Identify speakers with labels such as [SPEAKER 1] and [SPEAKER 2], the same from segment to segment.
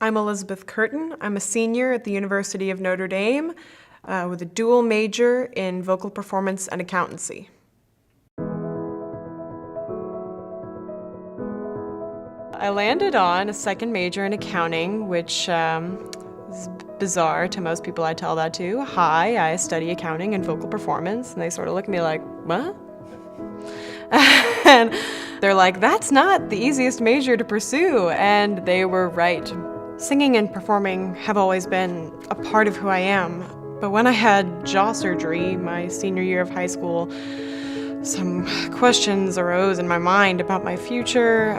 [SPEAKER 1] I'm Elizabeth Curtin. I'm a senior at the University of Notre Dame with a dual major in vocal performance and accountancy. I landed on a second major in accounting, which is bizarre to most people I tell that to. Hi, I study accounting and vocal performance, and they sort of look at me like, what? And they're like, that's not the easiest major to pursue, and they were right. Singing and performing have always been a part of who I am, but when I had jaw surgery my senior year of high school, some questions arose in my mind about my future.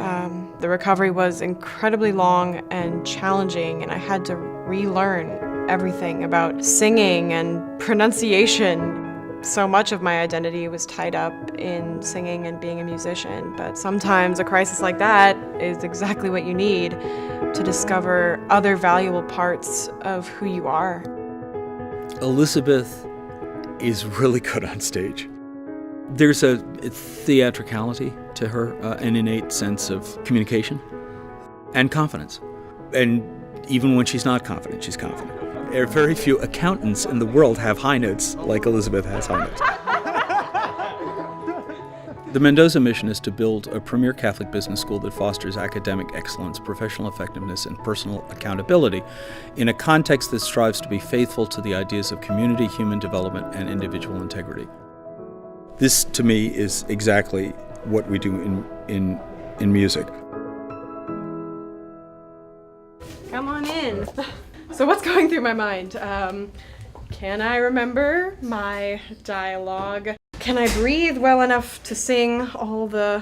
[SPEAKER 1] The recovery was incredibly long and challenging, and I had to relearn everything about singing and pronunciation. So much of my identity was tied up in singing and being a musician, but sometimes a crisis like that is exactly what you need to discover other valuable parts of who you are.
[SPEAKER 2] Elizabeth is really good on stage. There's a theatricality to her, an innate sense of communication and confidence. And even when she's not confident, she's confident. There are very few accountants in the world have high notes like Elizabeth has high notes. The Mendoza mission is to build a premier Catholic business school that fosters academic excellence, professional effectiveness, and personal accountability in a context that strives to be faithful to the ideas of community, human development, and individual integrity. This, to me, is exactly what we do in music.
[SPEAKER 1] Come on in. So what's going through my mind? Can I remember my dialogue? Can I breathe well enough to sing all the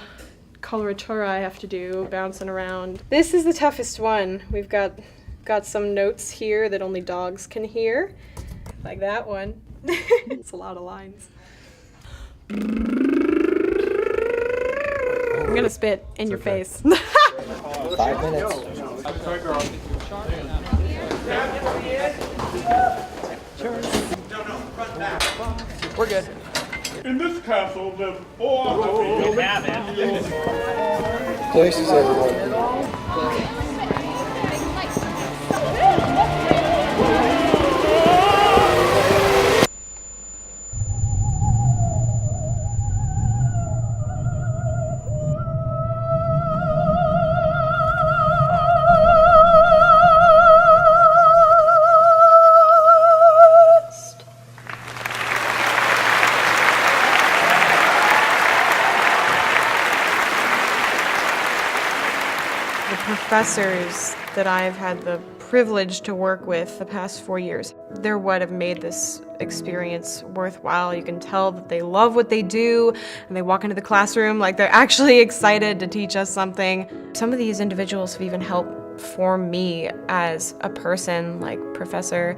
[SPEAKER 1] coloratura I have to do, bouncing around? This is the toughest one. We've got some notes here that only dogs can hear, like that one. It's a lot of lines. I'm gonna spit in your face.
[SPEAKER 3] 5 minutes.
[SPEAKER 1] We're good.
[SPEAKER 4] In this castle live 4
[SPEAKER 3] Places everyone.
[SPEAKER 1] The professors that I've had the privilege to work with the past 4 years, they're what have made this experience worthwhile. You can tell that they love what they do, and they walk into the classroom like they're actually excited to teach us something. Some of these individuals have even helped form me as a person, like Professor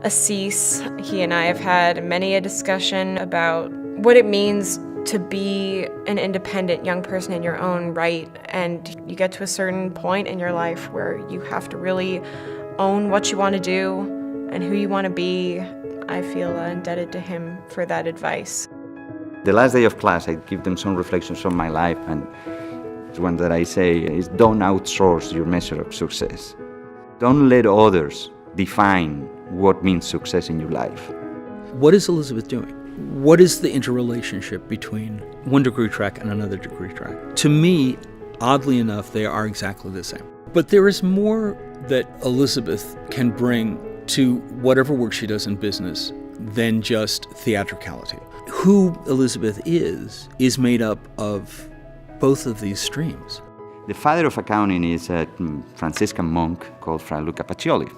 [SPEAKER 1] Assis. He and I have had many a discussion about what it means to be an independent young person in your own right, and you get to a certain point in your life where you have to really own what you want to do and who you want to be. I feel indebted to him for that advice.
[SPEAKER 5] The last day of class, I give them some reflections on my life, and the one that I say is, don't outsource your measure of success. Don't let others define what means success in your life.
[SPEAKER 2] What is Elizabeth doing? What is the interrelationship between one degree track and another degree track? To me, oddly enough, they are exactly the same. But there is more that Elizabeth can bring to whatever work she does in business than just theatricality. Who Elizabeth is made up of both of these streams.
[SPEAKER 5] The father of accounting is a Franciscan monk called Fra Luca Pacioli.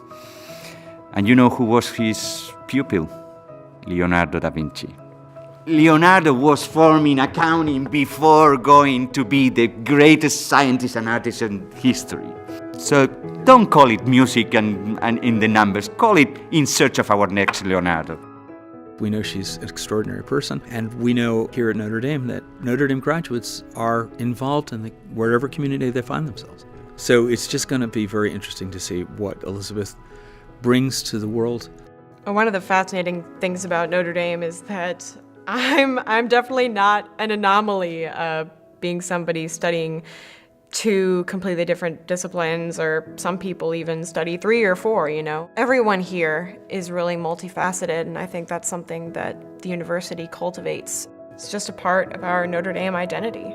[SPEAKER 5] And you know who was his pupil? Leonardo da Vinci. Leonardo was forming accounting before going to be the greatest scientist and artist in history. So don't call it music and in the numbers, call it in search of our next Leonardo.
[SPEAKER 2] We know she's an extraordinary person, and we know here at Notre Dame that Notre Dame graduates are involved in wherever community they find themselves. So it's just going to be very interesting to see what Elizabeth brings to the world.
[SPEAKER 1] One of the fascinating things about Notre Dame is that I'm definitely not an anomaly, being somebody studying two completely different disciplines, or some people even study 3 or 4, you know. Everyone here is really multifaceted, and I think that's something that the university cultivates. It's just a part of our Notre Dame identity.